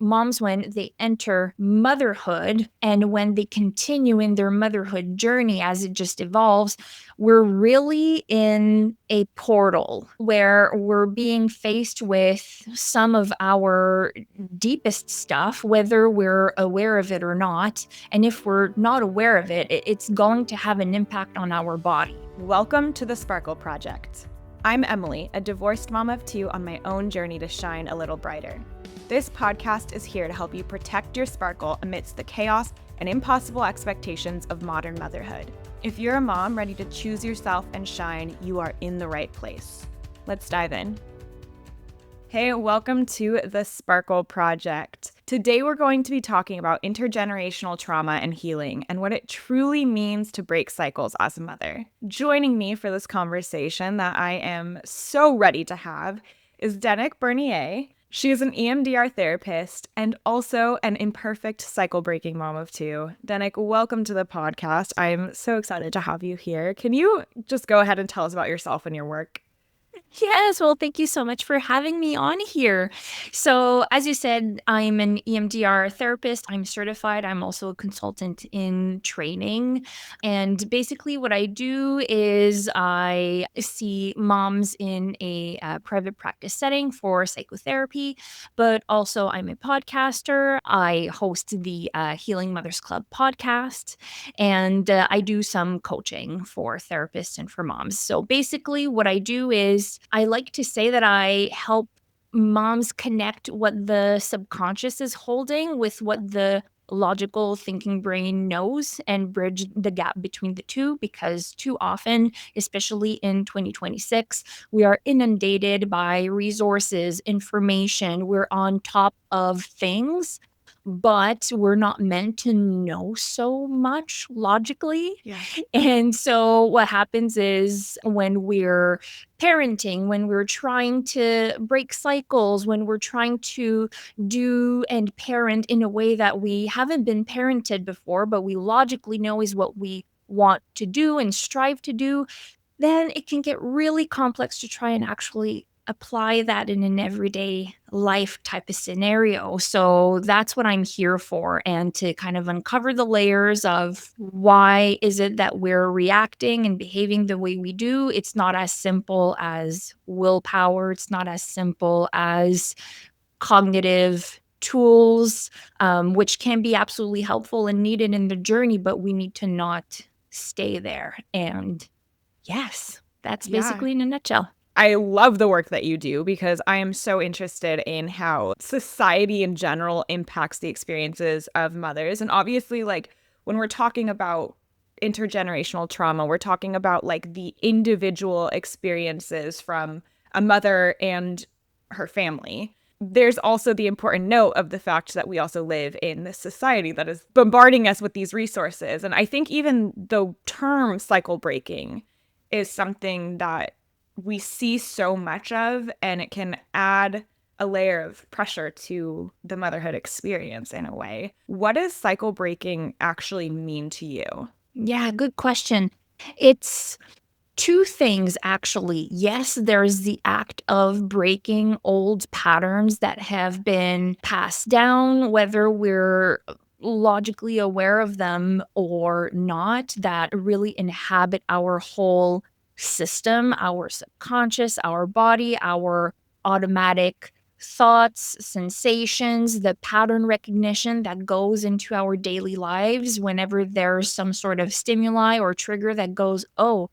moms when they enter motherhood and when they continue in their motherhood journey as it just evolves, we're really in a portal where we're being faced with some of our deepest stuff, whether we're aware of it or not. And if we're not aware of it, it's going to have an impact on our body. Welcome to the Sparkle Project. I'm Emily, a divorced mom of two on my own journey to shine a little brighter. This podcast is here to help you protect your sparkle amidst the chaos and impossible expectations of modern motherhood. If you're a mom ready to choose yourself and shine, you are in the right place. Let's dive in. Hey, welcome to the Sparkle Project. Today we're going to be talking about intergenerational trauma and healing and what it truly means to break cycles as a mother. Joining me for this conversation that I am so ready to have is Danik Bernier. She is an EMDR therapist and also an imperfect cycle-breaking mom of two. Danik, welcome to the podcast. I'm so excited to have you here. Can you just go ahead and tell us about yourself and your work? Yes, well, thank you so much for having me on here. So, as you said, I'm an EMDR therapist. I'm certified. I'm also a consultant in training. And basically, what I do is I see moms in a private practice setting for psychotherapy, but also I'm a podcaster. I host the Healing Mothers Club podcast, and I do some coaching for therapists and for moms. So, basically, what I do is I like to say that I help moms connect what the subconscious is holding with what the logical thinking brain knows and bridge the gap between the two, because too often, especially in 2026, we are inundated by resources, information, we're on top of things, but we're not meant to know so much logically. Yeah. And so what happens is when we're parenting, when we're trying to break cycles, when we're trying to do and parent in a way that we haven't been parented before, but we logically know is what we want to do and strive to do, then it can get really complex to try and actually apply that in an everyday life type of scenario. So that's what I'm here for, and to kind of uncover the layers of why is it that we're reacting and behaving the way we do. It's not as simple as willpower. It's not as simple as cognitive tools, which can be absolutely helpful and needed in the journey, but we need to not stay there. And yes, that's basically in a nutshell. I love the work that you do because I am so interested in how society in general impacts the experiences of mothers. And obviously, like when we're talking about intergenerational trauma, we're talking about like the individual experiences from a mother and her family. There's also the important note of the fact that we also live in this society that is bombarding us with these resources. And I think even the term cycle breaking is something that we see so much of, and it can add a layer of pressure to the motherhood experience in a way. What does cycle breaking actually mean to you? Yeah, good question. It's two things, actually. Yes, there's the act of breaking old patterns that have been passed down, whether we're logically aware of them or not, that really inhabit our whole system, our subconscious, our body, our automatic thoughts, sensations, the pattern recognition that goes into our daily lives whenever there's some sort of stimuli or trigger that goes, oh,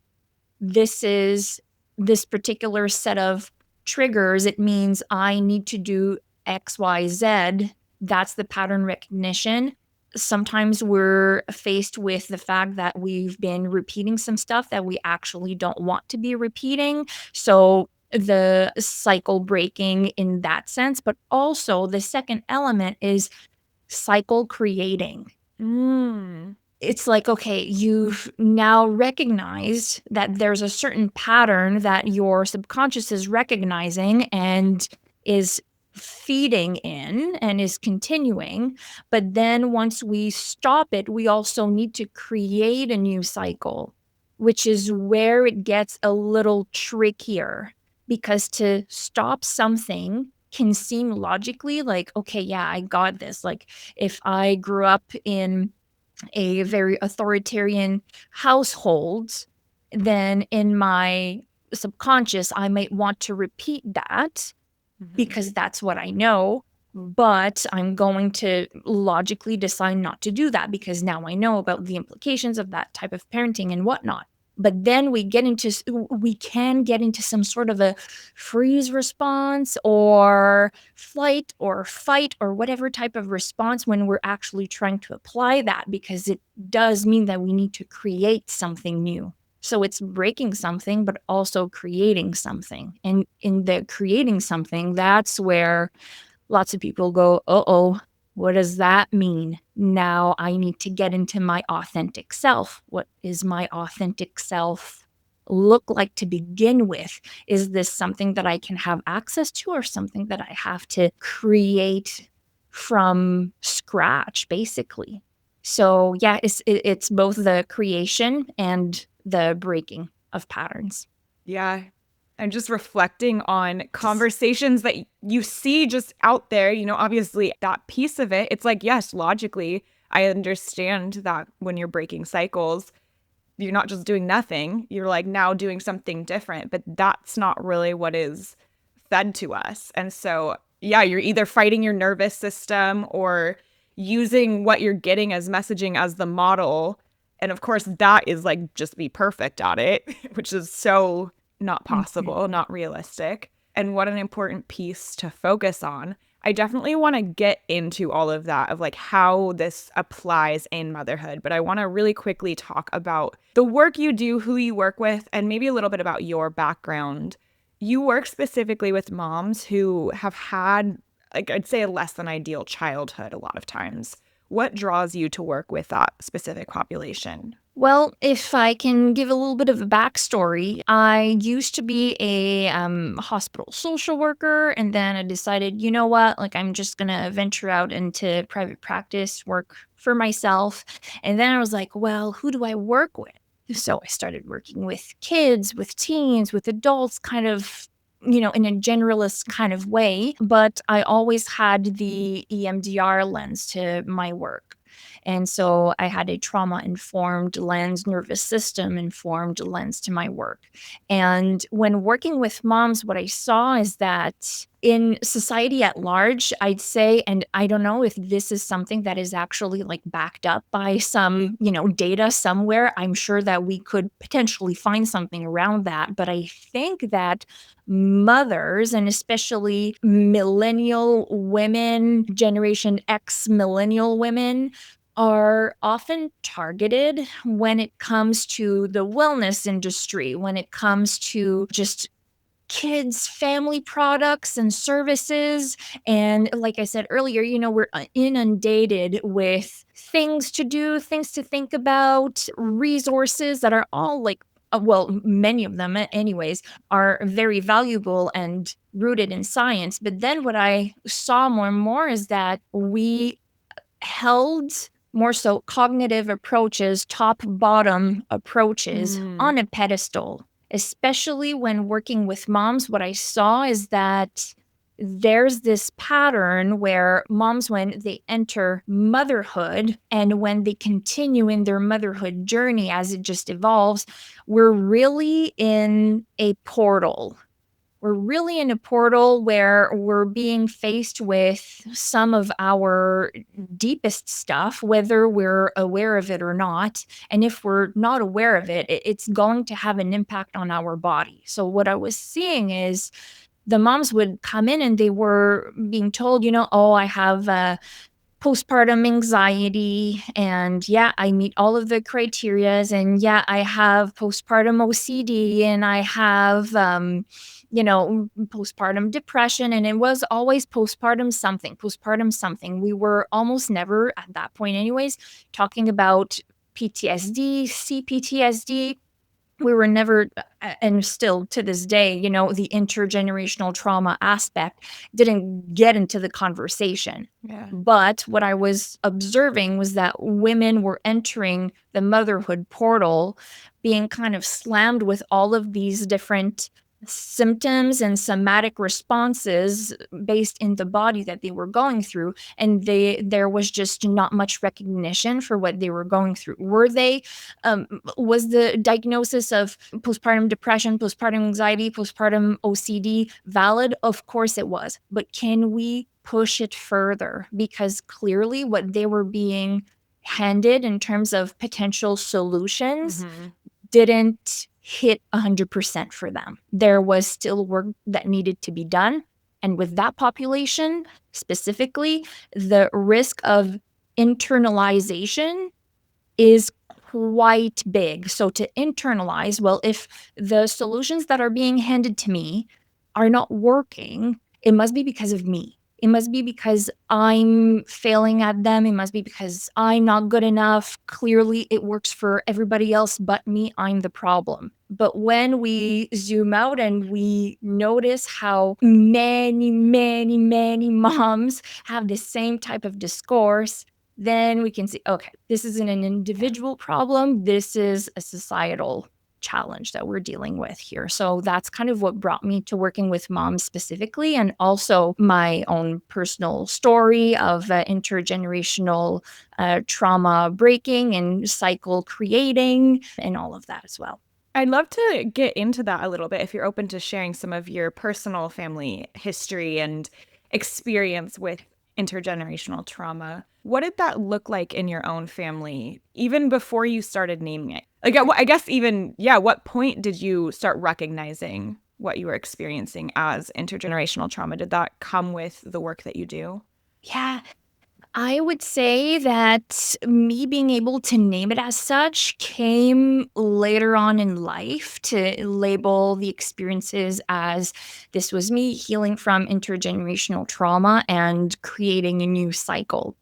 this is this particular set of triggers. It means I need to do X, Y, Z. That's the pattern recognition. Sometimes we're faced with the fact that we've been repeating some stuff that we actually don't want to be repeating. So the cycle breaking in that sense, but also the second element is cycle creating. It's like, okay, you've now recognized that there's a certain pattern that your subconscious is recognizing and is feeding in and is continuing. But then once we stop it, we also need to create a new cycle, which is where it gets a little trickier, because to stop something can seem logically like, okay, yeah, I got this. Like if I grew up in a very authoritarian household, then in my subconscious, I might want to repeat that Mhm. because that's what I know. But I'm going to logically decide not to do that because now I know about the implications of that type of parenting and whatnot. But then we can get into some sort of a freeze response or flight or fight or whatever type of response when we're actually trying to apply that, because it does mean that we need to create something new. So it's breaking something, but also creating something. And in the creating something, that's where lots of people go, uh-oh, what does that mean? Now I need to get into my authentic self. What is my authentic self look like to begin with? Is this something that I can have access to or something that I have to create from scratch, basically? So yeah, it's both the creation and the breaking of patterns. Yeah. And just reflecting on conversations that you see just out there, obviously that piece of it, it's like, yes, logically, I understand that when you're breaking cycles, you're not just doing nothing, you're like now doing something different, but that's not really what is fed to us. And so, yeah, you're either fighting your nervous system or using what you're getting as messaging as the model. And of course, that is like just be perfect at it, which is so not Mhm. possible, not realistic. And what an important piece to focus on. I definitely want to get into all of that of like how this applies in motherhood, but I want to really quickly talk about the work you do, who you work with, and maybe a little bit about your background. You work specifically with moms who have had, like, I'd say a less than ideal childhood a lot of times. What draws you to work with that specific population? Well, if I can give a little bit of a backstory, I used to be a hospital social worker, and then I decided, you know what, like I'm just gonna venture out into private practice, work for myself. And then I was like, well, who do I work with? So I started working with kids, with teens, with adults, kind of, in a generalist kind of way. But I always had the EMDR lens to my work. And so I had a trauma informed lens, nervous system informed lens to my work. And when working with moms, what I saw is that in society at large, I'd say, and I don't know if this is something that is actually like backed up by some, data somewhere. I'm sure that we could potentially find something around that. But I think that mothers, and especially millennial women, Generation X millennial women, are often targeted when it comes to the wellness industry, when it comes to just kids, family products and services. And like I said earlier, we're inundated with things to do, things to think about, resources that are all like, well, many of them, anyways, are very valuable and rooted in science. But then what I saw more and more is that we held more so cognitive approaches, top bottom approaches Mm. on a pedestal, especially when working with moms. What I saw is that there's this pattern where moms, when they enter motherhood and when they continue in their motherhood journey as it just evolves, we're really in a portal. We're really in a portal where we're being faced with some of our deepest stuff, whether we're aware of it or not. And if we're not aware of it, it's going to have an impact on our body. So, what I was seeing is the moms would come in and they were being told, oh, I have postpartum anxiety, and yeah, I meet all of the criterias, and yeah, I have postpartum OCD, and I have postpartum depression. And it was always postpartum something. We were almost never at that point anyways talking about PTSD, CPTSD. We were never, and still to this day, the intergenerational trauma aspect didn't get into the conversation. Yeah. But what I was observing was that women were entering the motherhood portal, being kind of slammed with all of these different symptoms and somatic responses based in the body that they were going through, and there was just not much recognition for what they were going through. Was the diagnosis of postpartum depression, postpartum anxiety, postpartum OCD valid? Of course it was, but can we push it further? Because clearly what they were being handed in terms of potential solutions didn't hit 100% for them. There was still work that needed to be done. And with that population specifically, the risk of internalization is quite big. So to internalize, well, if the solutions that are being handed to me are not working, it must be because of me. It must be because I'm failing at them. It must be because I'm not good enough. Clearly, it works for everybody else but me. I'm the problem. But when we zoom out and we notice how many, many, many moms have the same type of discourse, then we can see, okay, this isn't an individual problem. This is a societal challenge that we're dealing with here. So that's kind of what brought me to working with moms specifically, and also my own personal story of intergenerational trauma breaking and cycle creating and all of that as well. I'd love to get into that a little bit if you're open to sharing some of your personal family history and experience with intergenerational trauma. What did that look like in your own family, even before you started naming it? Like, I guess even, what point did you start recognizing what you were experiencing as intergenerational trauma? Did that come with the work that you do? Yeah, I would say that me being able to name it as such came later on in life, to label the experiences as this was me healing from intergenerational trauma and creating a new cycle.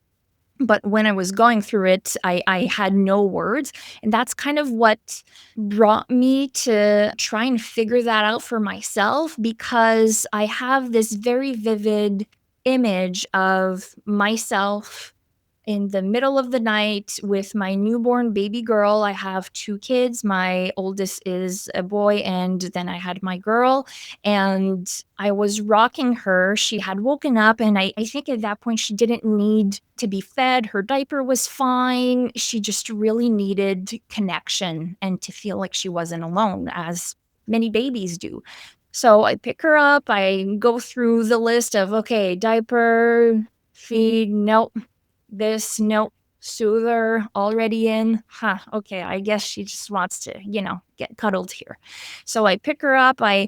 But when I was going through it, I had no words. And that's kind of what brought me to try and figure that out for myself, because I have this very vivid image of myself in the middle of the night with my newborn baby girl. I have 2 kids. My oldest is a boy, and then I had my girl, and I was rocking her. She had woken up, and I think at that point she didn't need to be fed. Her diaper was fine. She just really needed connection and to feel like she wasn't alone, as many babies do. So I pick her up. I go through the list of, okay, diaper, feed, nope. This, nope. Soother already in. Okay, I guess she just wants to, get cuddled here. So I pick her up, I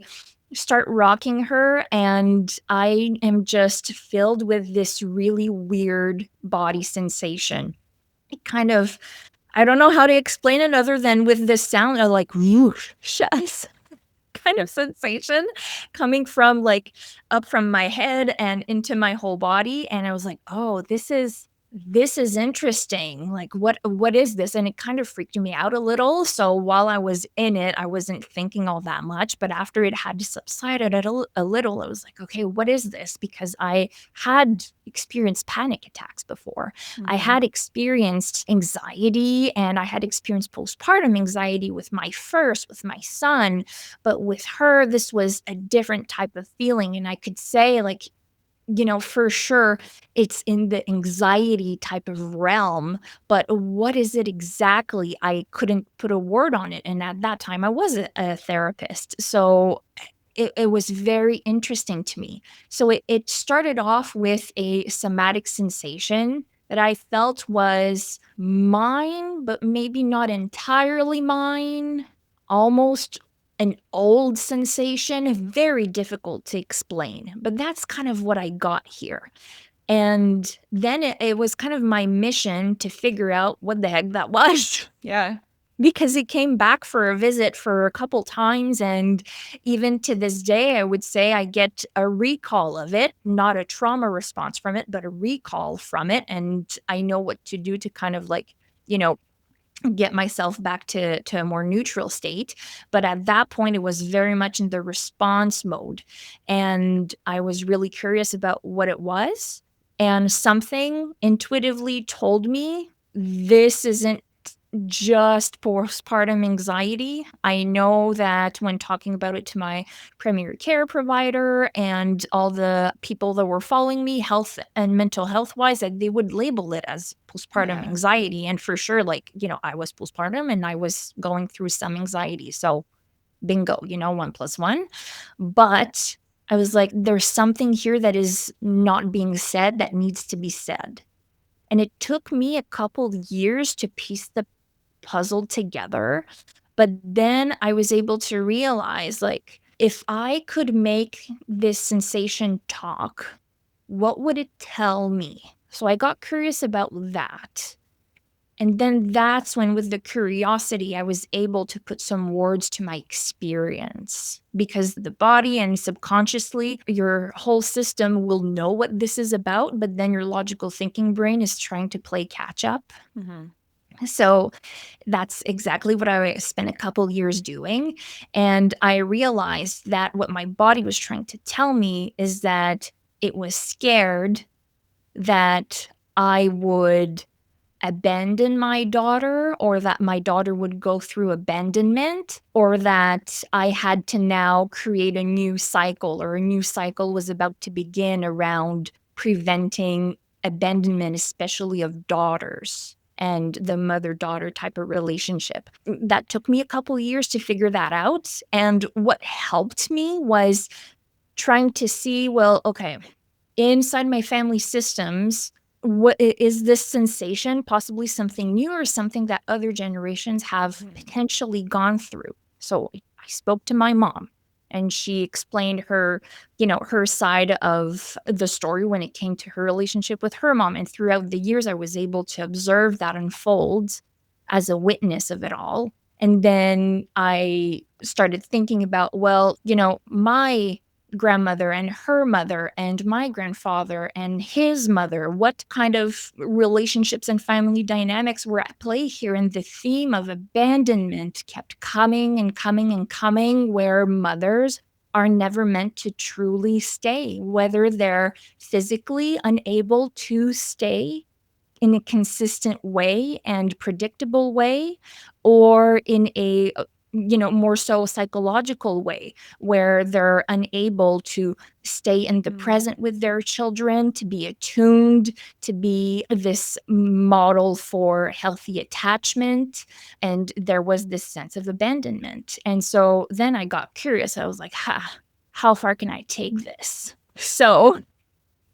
start rocking her, and I am just filled with this really weird body sensation. It kind of, I don't know how to explain it other than with this sound of like whoosh, kind of sensation coming from like up from my head and into my whole body. And I was like, oh, this is interesting. Like, what is this? And it kind of freaked me out a little. So while I was in it, I wasn't thinking all that much. But after it had subsided a little, I was like, okay, what is this? Because I had experienced panic attacks before. I had experienced anxiety, and I had experienced postpartum anxiety with my son. But with her, this was a different type of feeling. And I could say, like, for sure, it's in the anxiety type of realm, but what is it exactly? I couldn't put a word on it. And at that time, I was a therapist. So it was very interesting to me. So it started off with a somatic sensation that I felt was mine, but maybe not entirely mine, almost an old sensation, very difficult to explain, but that's kind of what I got here. And then it was kind of my mission to figure out what the heck that was. Yeah. Because it came back for a visit for a couple times, and even to this day, I would say I get a recall of it, not a trauma response from it, but a recall from it, and I know what to do to kind of like, get myself back to a more neutral state. But at that point, it was very much in the response mode. And I was really curious about what it was. And something intuitively told me this isn't just postpartum anxiety. I know that when talking about it to my primary care provider and all the people that were following me, health and mental health wise, that they would label it as postpartum anxiety. And for sure, like, I was postpartum and I was going through some anxiety. So bingo, 1+1. But I was like, there's something here that is not being said that needs to be said. And it took me a couple years to piece the puzzle together. But then I was able to realize, like, if I could make this sensation talk, what would it tell me? So I got curious about that. And then that's when, with the curiosity, I was able to put some words to my experience, because the body and subconsciously, your whole system will know what this is about, but then your logical thinking brain is trying to play catch up. So that's exactly what I spent a couple years doing. And I realized that what my body was trying to tell me is that it was scared that I would abandon my daughter, or that my daughter would go through abandonment, or that I had to now create a new cycle, or a new cycle was about to begin around preventing abandonment, especially of daughters and the mother-daughter type of relationship. That took me a couple years to figure that out. And what helped me was trying to see, well, okay, inside my family systems, what is this sensation possibly something new or something that other generations have potentially gone through? So I spoke to my mom, and she explained her side of the story when it came to her relationship with her mom. And throughout the years, I was able to observe that unfold as a witness of it all. And then I started thinking about, well, my grandmother and her mother and my grandfather and his mother, what kind of relationships and family dynamics were at play here. And the theme of abandonment kept coming and coming and coming, where mothers are never meant to truly stay, whether they're physically unable to stay in a consistent way and predictable way, or in a more so psychological way, where they're unable to stay in the present with their children, to be attuned, to be this model for healthy attachment. And there was this sense of abandonment. And so then I got curious. I was like, how far can I take this? So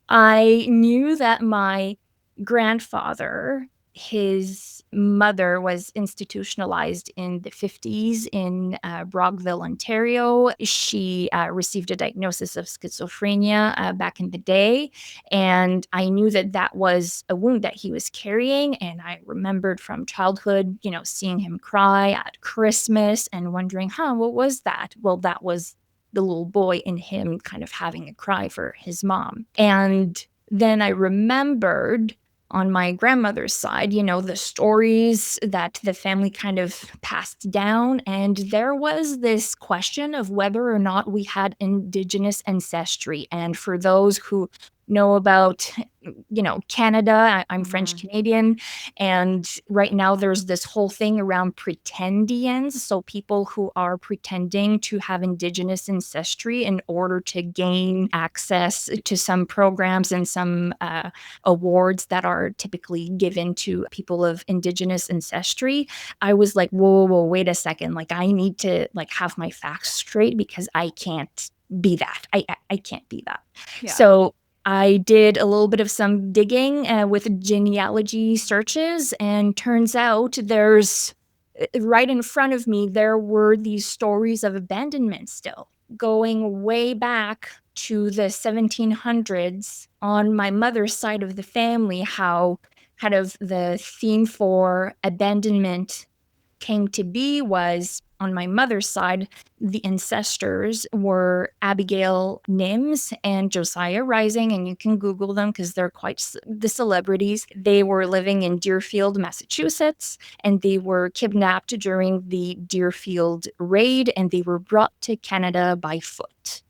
I knew that my grandfather, his mother was institutionalized in the 50s in Brockville, Ontario. She received a diagnosis of schizophrenia back in the day. And I knew that that was a wound that he was carrying. And I remembered from childhood, seeing him cry at Christmas and wondering, what was that? Well, that was the little boy in him kind of having a cry for his mom. And then I remembered on my grandmother's side, the stories that the family kind of passed down. And there was this question of whether or not we had Indigenous ancestry. And for those who know about, Canada, I'm French Canadian. And right now there's this whole thing around pretendians. So people who are pretending to have Indigenous ancestry in order to gain access to some programs and some awards that are typically given to people of Indigenous ancestry. I was like, whoa, wait a second. Like, I need to have my facts straight, because I can't be that. I can't be that. Yeah. So I did a little bit of some digging with genealogy searches, and turns out there's right in front of me, there were these stories of abandonment still going way back to the 1700s on my mother's side of the family, how kind of the theme for abandonment came to be was, on my mother's side, the ancestors were Abigail Nims and Josiah Rising, and you can Google them because they're quite the celebrities. They were living in Deerfield, Massachusetts, and they were kidnapped during the Deerfield raid, and they were brought to Canada by foot.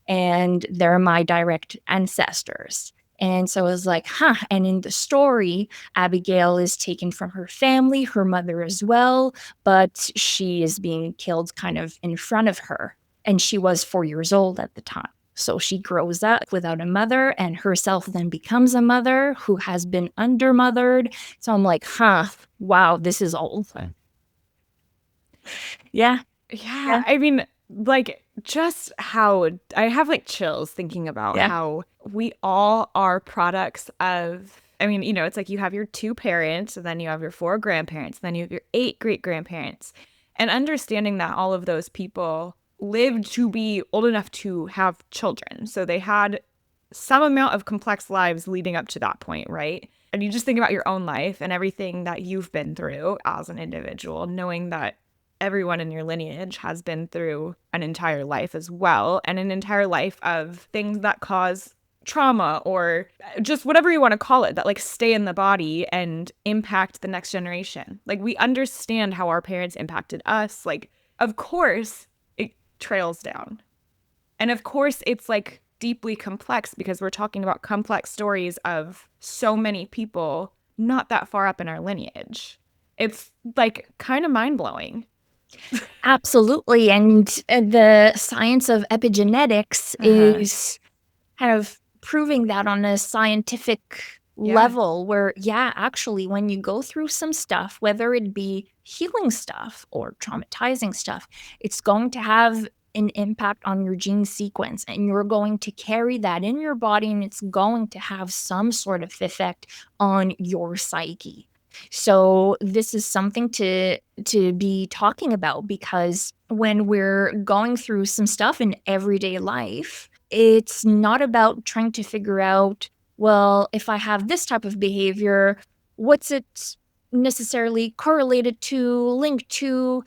And they're my direct ancestors. And so I was like, huh. And in the story, Abigail is taken from her family, her mother as well, but she is being killed kind of in front of her. And she was 4 years old at the time. So she grows up without a mother and herself then becomes a mother who has been undermothered. So I'm like, huh, wow, this is old. Yeah. Yeah. I mean, like, just how I have like chills thinking about Yeah. how we all are products of, I mean, it's like you have your 2 parents, and then you have your 4 grandparents, and then you have your 8 great grandparents. And understanding that all of those people lived to be old enough to have children. So they had some amount of complex lives leading up to that point, right? And you just think about your own life and everything that you've been through as an individual, knowing that everyone in your lineage has been through an entire life as well, and an entire life of things that cause trauma or just whatever you want to call it, that like stay in the body and impact the next generation. Like, we understand how our parents impacted us. Like, of course it trails down. And of course it's like deeply complex because we're talking about complex stories of so many people not that far up in our lineage. It's like kind of mind-blowing. Absolutely. And the science of epigenetics is kind of proving that on a scientific level where, yeah, actually, when you go through some stuff, whether it be healing stuff or traumatizing stuff, it's going to have an impact on your gene sequence, and you're going to carry that in your body, and it's going to have some sort of effect on your psyche. So this is something to be talking about, because when we're going through some stuff in everyday life, it's not about trying to figure out, well, if I have this type of behavior, what's it necessarily correlated to, linked to?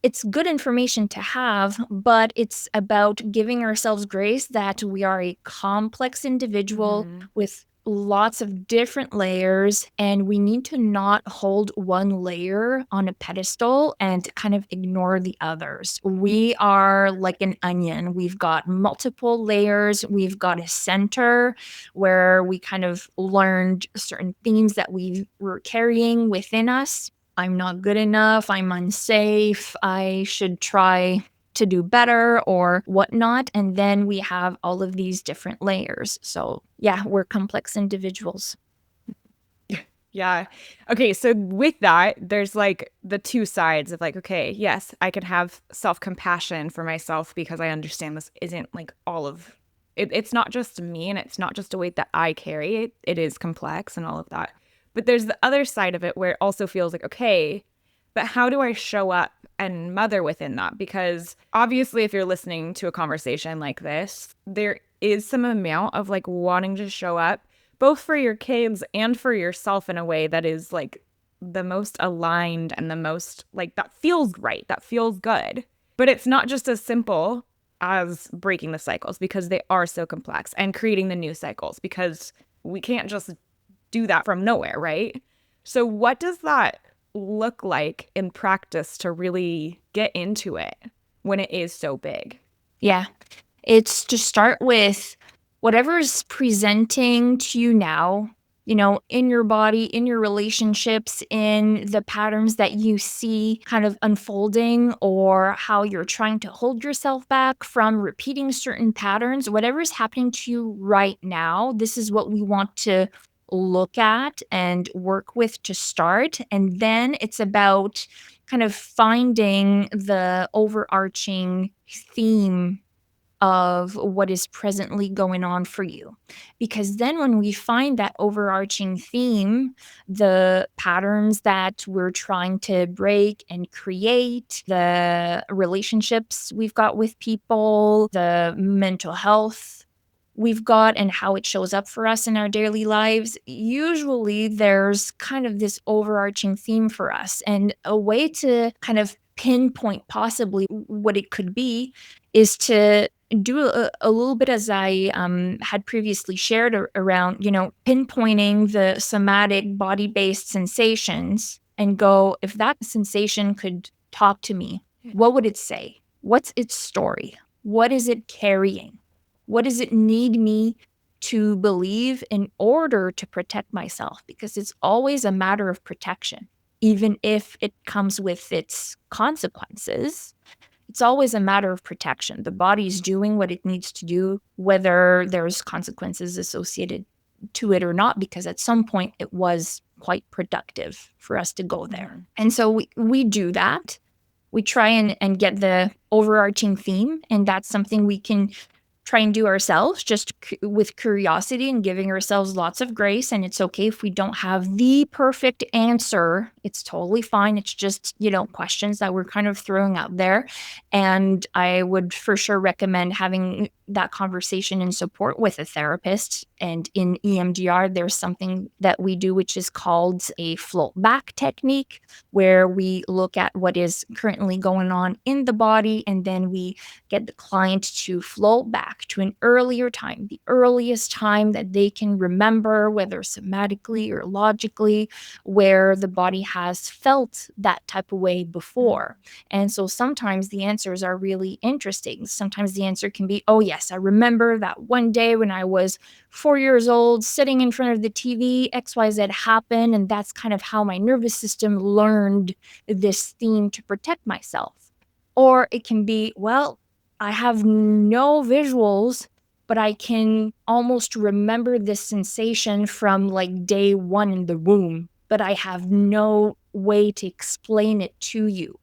It's good information to have, but it's about giving ourselves grace that we are a complex individual with lots of different layers, and we need to not hold one layer on a pedestal and kind of ignore the others. We are like an onion. We've got multiple layers. We've got a center where we kind of learned certain themes that we were carrying within us. I'm not good enough, I'm unsafe, I should try to do better or whatnot. And then we have all of these different layers. So yeah, we're complex individuals. Yeah. Okay. So with that, there's like the 2 sides of like, okay, yes, I can have self-compassion for myself because I understand this isn't like all of it. It's not just me, and it's not just a weight that I carry. It is complex and all of that. But there's the other side of it where it also feels like, okay, but how do I show up and mother within that? Because obviously, if you're listening to a conversation like this, there is some amount of like wanting to show up both for your kids and for yourself in a way that is like the most aligned and the most like that feels right, that feels good. But it's not just as simple as breaking the cycles, because they are so complex, and creating the new cycles, because we can't just do that from nowhere, right? So what does that look like in practice to really get into it when it is so big? Yeah. It's to start with whatever's presenting to you now, in your body, in your relationships, in the patterns that you see kind of unfolding, or how you're trying to hold yourself back from repeating certain patterns. Whatever's happening to you right now, this is what we want to look at and work with to start. And then it's about kind of finding the overarching theme of what is presently going on for you. Because then when we find that overarching theme, the patterns that we're trying to break and create, the relationships we've got with people, the mental health we've got, and how it shows up for us in our daily lives, usually there's kind of this overarching theme for us. And a way to kind of pinpoint possibly what it could be is to do a little bit, as I had previously shared, around, pinpointing the somatic body-based sensations and go, if that sensation could talk to me, what would it say? What's its story? What is it carrying? What does it need me to believe in order to protect myself, because it's always a matter of protection. Even if it comes with its consequences, it's always a matter of protection. The body's doing what it needs to do, whether there's consequences associated to it or not, because at some point it was quite productive for us to go there. Mhm. And so we do that. We try and get the overarching theme, and that's something we can try and do ourselves, just with curiosity and giving ourselves lots of grace. And it's okay if we don't have the perfect answer. It's totally fine. It's just, questions that we're kind of throwing out there. And I would for sure recommend having that conversation and support with a therapist. And in EMDR, there's something that we do, which is called a float back technique, where we look at what is currently going on in the body, and then we get the client to float back to an earlier time, the earliest time that they can remember, whether somatically or logically, where the body has felt that type of way before. And so sometimes the answers are really interesting. Sometimes the answer can be, oh yes, I remember that one day when I was 4 years old, sitting in front of the TV, XYZ happened, and that's kind of how my nervous system learned this theme to protect myself. Or it can be, well, I have no visuals, but I can almost remember this sensation from like day one in the womb, but I have no way to explain it to you.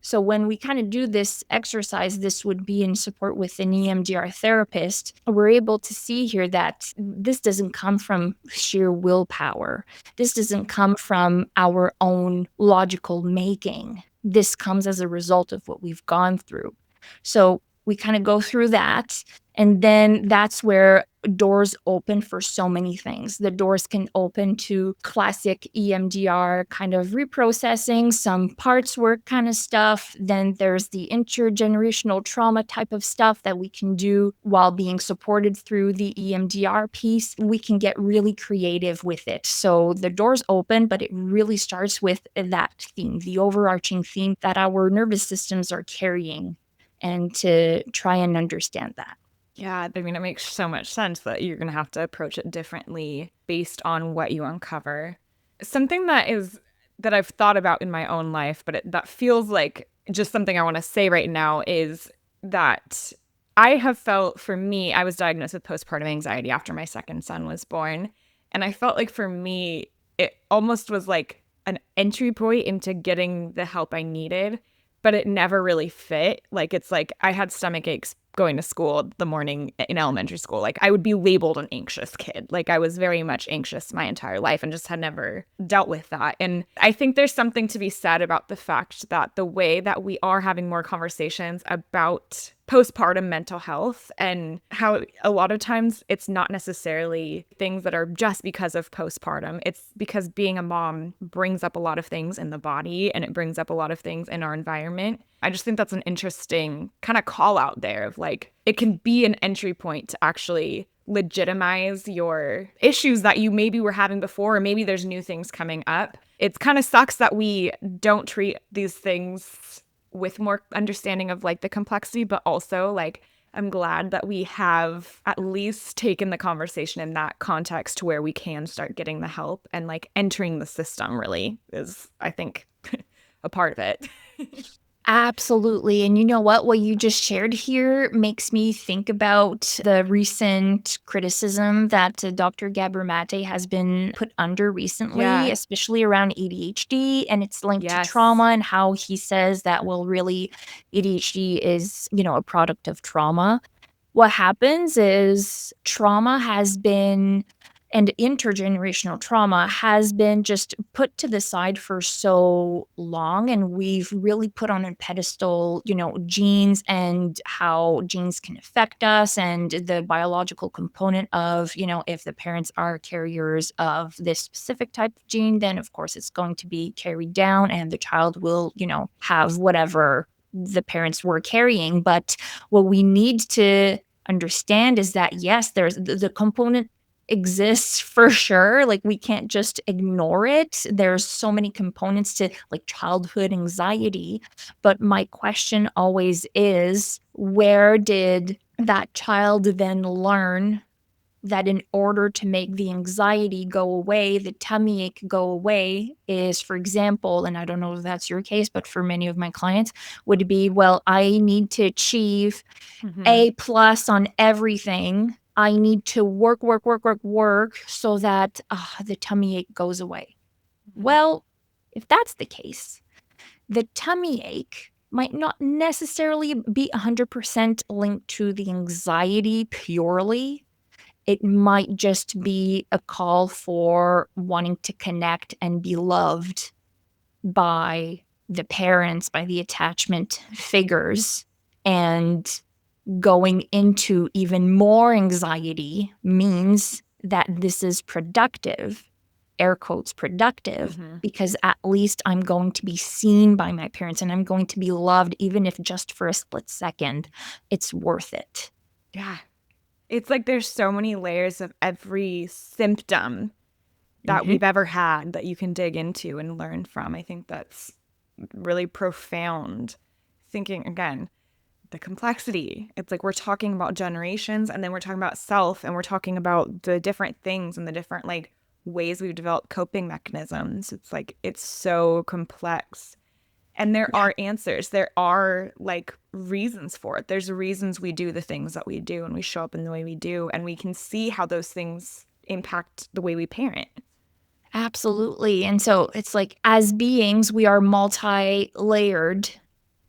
So when we kind of do this exercise, this would be in support with an EMDR therapist. We're able to see here that this doesn't come from sheer willpower. This doesn't come from our own logical making. This comes as a result of what we've gone through. So we kind of go through that. And then that's where doors open for so many things. The doors can open to classic EMDR kind of reprocessing, some parts work kind of stuff. Then there's the intergenerational trauma type of stuff that we can do while being supported through the EMDR piece. We can get really creative with it. So the doors open, but it really starts with that theme, the overarching theme that our nervous systems are carrying, and to try and understand that. Yeah, I mean, it makes so much sense that you're going to have to approach it differently based on what you uncover. Something that I've thought about in my own life, but that feels like just something I want to say right now, is that I have felt, for me, I was diagnosed with postpartum anxiety after my second son was born. And I felt like for me, it almost was like an entry point into getting the help I needed, but it never really fit. Like, it's like I had stomach aches going to school the morning in elementary school. Like, I would be labeled an anxious kid. Like, I was very much anxious my entire life and just had never dealt with that. And I think there's something to be said about the fact that the way that we are having more conversations about postpartum mental health, and how a lot of times it's not necessarily things that are just because of postpartum. It's because being a mom brings up a lot of things in the body, and it brings up a lot of things in our environment. I just think that's an interesting kind of call out there of like, it can be an entry point to actually legitimize your issues that you maybe were having before, or maybe there's new things coming up. It kind of sucks that we don't treat these things with more understanding of like the complexity, but also like, I'm glad that we have at least taken the conversation in that context to where we can start getting the help, and like entering the system really is, I think, a part of it. Absolutely. And you know what you just shared here makes me think about the recent criticism that Dr. Gabor Mate has been put under recently, Yeah. especially around ADHD, and it's linked to Yes. trauma, and how he says that, well, really, ADHD is, a product of trauma. What happens is trauma has been, and intergenerational trauma has been just put to the side for so long, and we've really put on a pedestal, genes and how genes can affect us, and the biological component of, if the parents are carriers of this specific type of gene, then of course it's going to be carried down, and the child will, have whatever the parents were carrying. But what we need to understand is that, yes, there's the component exists for sure. Like, we can't just ignore it. There's so many components to like childhood anxiety. But my question always is, where did that child then learn that in order to make the anxiety go away, the tummy ache go away is, for example, and I don't know if that's your case, but for many of my clients would be, well, I need to achieve A plus on everything. I need to work so that the tummy ache goes away. Well, if that's the case, the tummy ache might not necessarily be 100% linked to the anxiety purely. It might just be a call for wanting to connect and be loved by the parents, by the attachment figures. And going into even more anxiety means that this is productive, air quotes productive, because at least I'm going to be seen by my parents and I'm going to be loved, even if just for a split second. It's worth it. Yeah. It's like there's so many layers of every symptom that we've ever had that you can dig into and learn from. I think that's really profound. Thinking, again, the complexity. It's like we're talking about generations, and then we're talking about self, and we're talking about the different things and the different like ways we've developed coping mechanisms. It's like it's so complex. And there are answers. There are like reasons for it. There's reasons we do the things that we do and we show up in the way we do. And we can see how those things impact the way we parent. Absolutely. And so it's like, as beings, we are multi-layered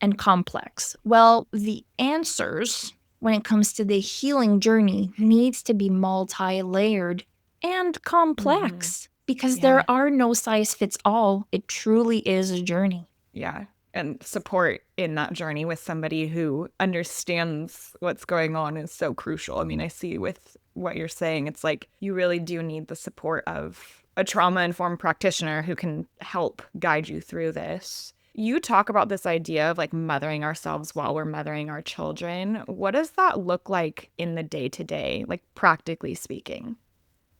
and complex. Well, the answers when it comes to the healing journey needs to be multi-layered and complex because there are no size fits all. It truly is a journey. Yeah. And support in that journey with somebody who understands what's going on is so crucial. I mean, I see with what you're saying, it's like you really do need the support of a trauma-informed practitioner who can help guide you through this. You talk about this idea of like mothering ourselves while we're mothering our children. What does that look like in the day-to-day, like practically speaking?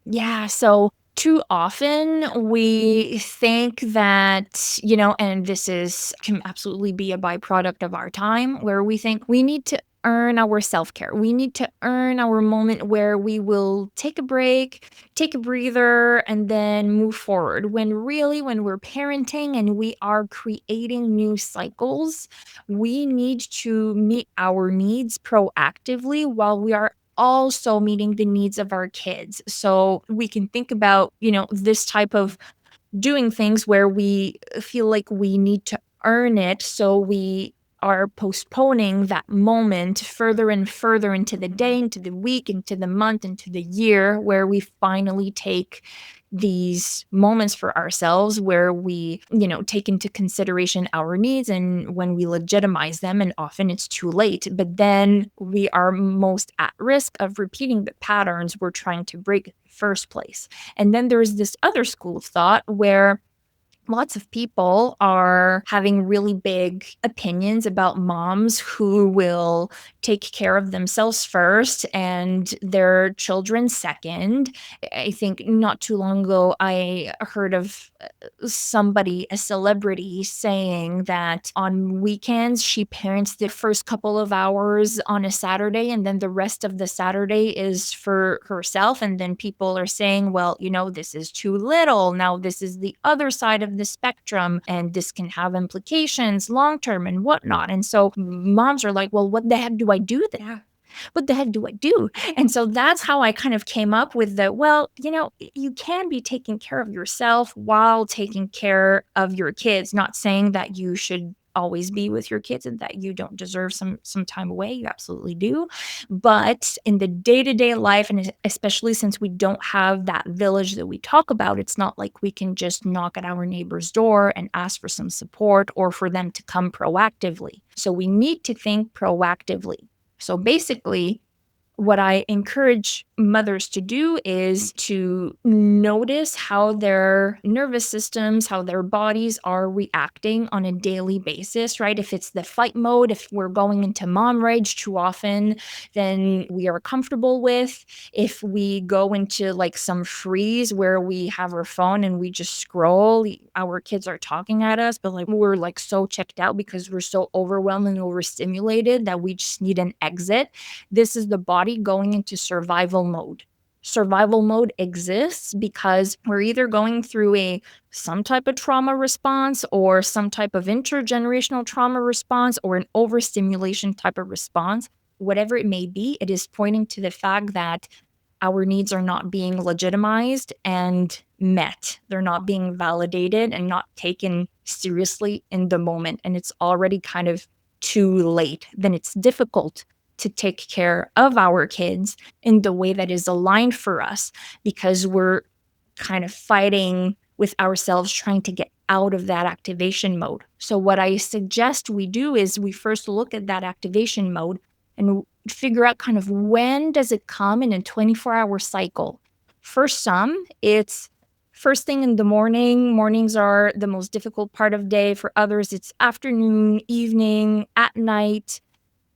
Yeah, so too often we think that, and this can absolutely be a byproduct of our time, where we think we need to earn our self-care. We need to earn our moment where we will take a break, take a breather, and then move forward. When really, when we're parenting and we are creating new cycles, we need to meet our needs proactively while we are also meeting the needs of our kids. So we can think about, this type of doing things where we feel like we need to earn it. So we are postponing that moment further and further into the day, into the week, into the month, into the year, where we finally take these moments for ourselves where we, take into consideration our needs and when we legitimize them, and often it's too late. But then we are most at risk of repeating the patterns we're trying to break in the first place. And then there's this other school of thought where lots of people are having really big opinions about moms who will take care of themselves first and their children second. I think not too long ago, I heard of somebody, a celebrity, saying that on weekends, she parents the first couple of hours on a Saturday, and then the rest of the Saturday is for herself. And then people are saying, well, this is too little. Now, this is the other side of the spectrum, and this can have implications long-term and whatnot. And so moms are like, well, what the heck do I do then? Yeah. What the heck do I do? And so that's how I kind of came up with you can be taking care of yourself while taking care of your kids. Not saying that you should always be with your kids and that you don't deserve some time away. You absolutely do. But in the day-to-day life, and especially since we don't have that village that we talk about, it's not like we can just knock at our neighbor's door and ask for some support or for them to come proactively. So we need to think proactively. So basically, what I encourage mothers to do is to notice how their nervous systems, how their bodies are reacting on a daily basis, right? If it's the fight mode, if we're going into mom rage too often, then we are comfortable with. If we go into like some freeze where we have our phone and we just scroll, our kids are talking at us, but like we're like so checked out because we're so overwhelmed and overstimulated that we just need an exit. This is the body going into survival mode. survival mode exists because we're either going through some type of trauma response or some type of intergenerational trauma response or an overstimulation type of response. Whatever it may be, it is pointing to the fact that our needs are not being legitimized and met. They're not being validated and not taken seriously in the moment. And it's already kind of too late. Then it's difficult to take care of our kids in the way that is aligned for us because we're kind of fighting with ourselves trying to get out of that activation mode. So what I suggest we do is we first look at that activation mode and figure out kind of when does it come in a 24-hour cycle. For some, it's first thing in the morning. Mornings are the most difficult part of day. For others, it's afternoon, evening, at night.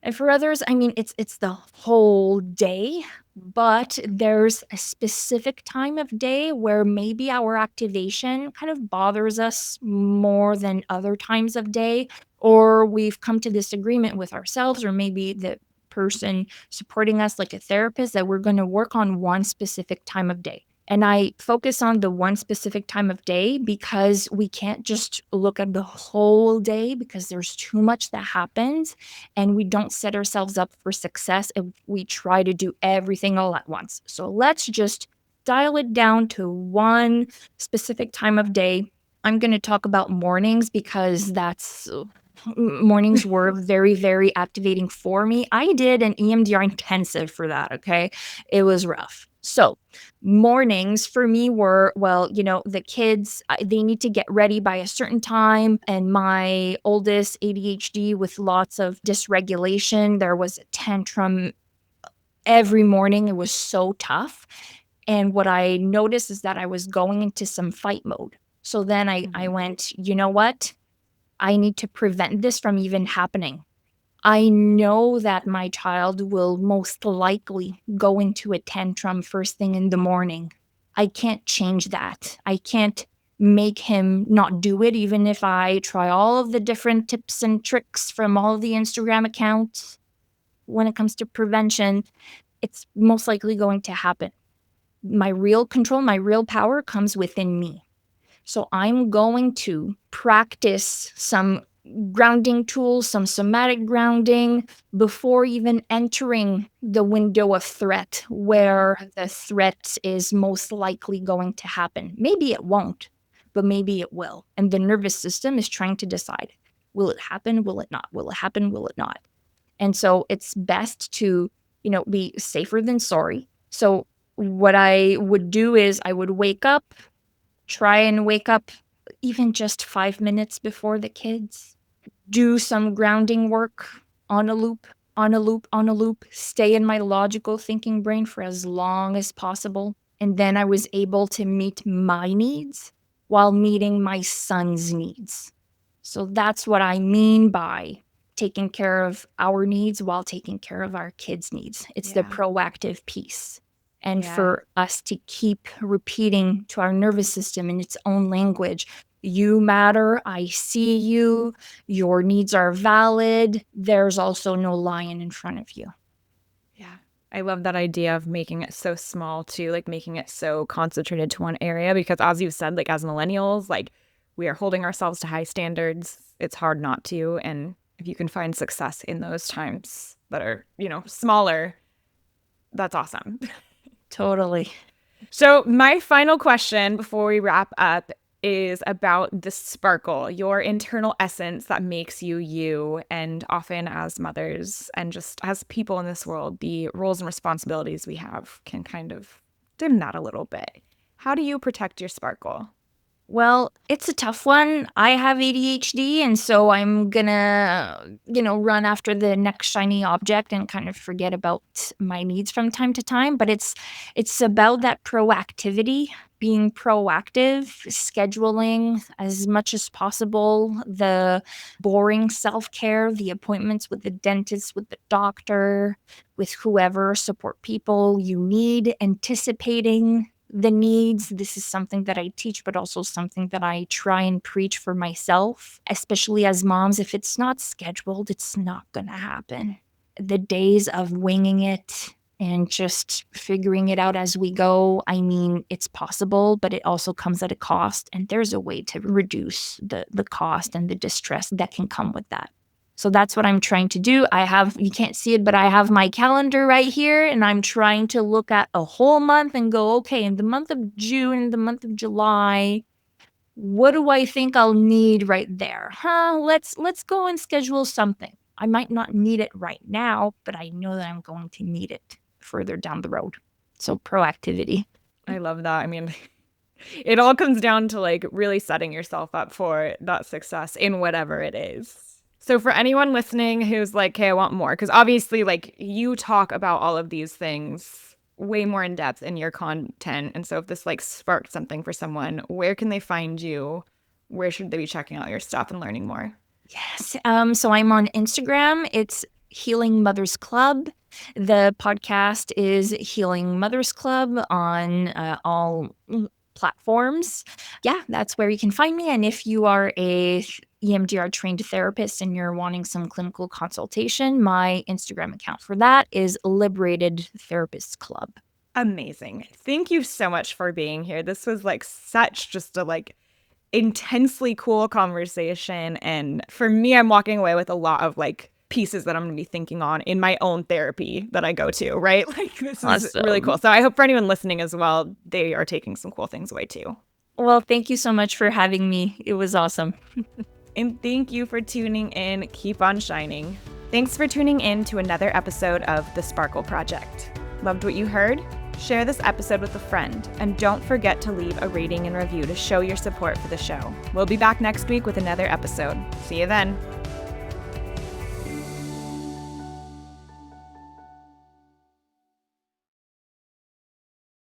And for others, I mean, it's the whole day, but there's a specific time of day where maybe our activation kind of bothers us more than other times of day, or we've come to this agreement with ourselves, or maybe the person supporting us, like a therapist, that we're going to work on one specific time of day. And I focus on the one specific time of day because we can't just look at the whole day because there's too much that happens and we don't set ourselves up for success if we try to do everything all at once. So let's just dial it down to one specific time of day. I'm going to talk about mornings because mornings were very, very activating for me. I did an EMDR intensive for that, okay? It was rough. So mornings for me were, the kids, they need to get ready by a certain time. And my oldest ADHD with lots of dysregulation, there was a tantrum every morning. It was so tough. And what I noticed is that I was going into some fight mode. So then I went, you know what? I need to prevent this from even happening. I know that my child will most likely go into a tantrum first thing in the morning. I can't change that. I can't make him not do it, even if I try all of the different tips and tricks from all of the Instagram accounts. When it comes to prevention, it's most likely going to happen. My real control, my real power comes within me. So I'm going to practice some grounding tools, some somatic grounding before even entering the window of threat where the threat is most likely going to happen. Maybe it won't, but maybe it will. And the nervous system is trying to decide, will it happen? Will it not? Will it happen? Will it not? And so it's best to, be safer than sorry. So what I would do is I would try and wake up even just 5 minutes before the kids. Do some grounding work on a loop, on a loop, on a loop. Stay in my logical thinking brain for as long as possible. And then I was able to meet my needs while meeting my son's needs. So that's what I mean by taking care of our needs while taking care of our kids' needs. It's the proactive piece. And for us to keep repeating to our nervous system in its own language, you matter, I see you, your needs are valid, there's also no lion in front of you. Yeah. I love that idea of making it so small too, like making it so concentrated to one area, because as you said, like as millennials, like we are holding ourselves to high standards. It's hard not to. And if you can find success in those times that are, smaller, that's awesome. Totally. So my final question before we wrap up is about the sparkle, your internal essence that makes you you. And often as mothers and just as people in this world, the roles and responsibilities we have can kind of dim that a little bit. How do you protect your sparkle? Well, it's a tough one. I have ADHD, and so I'm gonna, run after the next shiny object and kind of forget about my needs from time to time. But it's about that proactivity, being proactive, scheduling as much as possible, the boring self-care, the appointments with the dentist, with the doctor, with whoever support people you need, anticipating the needs. This is something that I teach, but also something that I try and preach for myself, especially as moms. If it's not scheduled, it's not going to happen. The days of winging it, and just figuring it out as we go. I mean, it's possible, but it also comes at a cost. And there's a way to reduce the cost and the distress that can come with that. So that's what I'm trying to do. You can't see it, but I have my calendar right here, and I'm trying to look at a whole month and go, okay, in the month of June, in the month of July, what do I think I'll need right there? Let's go and schedule something. I might not need it right now, but I know that I'm going to need it further down the road. So proactivity. I love that. I mean, it all comes down to like really setting yourself up for that success in whatever it is. So for anyone listening who's like, hey, I want more, because obviously like you talk about all of these things way more in depth in your content. And so if this like sparked something for someone, where can they find you? Where should they be checking out your stuff and learning more? Yes. So I'm on Instagram. It's Healing Mothers Club. The podcast is Healing Mothers Club on all platforms. Yeah, that's where you can find me. And if you are a EMDR trained therapist and you're wanting some clinical consultation, my Instagram account for that is Liberated Therapists Club. Amazing. Thank you so much for being here. This was like such just a like intensely cool conversation. And for me, I'm walking away with a lot of like pieces that I'm going to be thinking on in my own therapy that I go to, right? Like this is really cool. So I hope for anyone listening as well, they are taking some cool things away too. Well, thank you so much for having me. It was awesome. And thank you for tuning in. Keep on shining. Thanks for tuning in to another episode of The Sparkle Project. Loved what you heard? Share this episode with a friend, and don't forget to leave a rating and review to show your support for the show. We'll be back next week with another episode. See you then.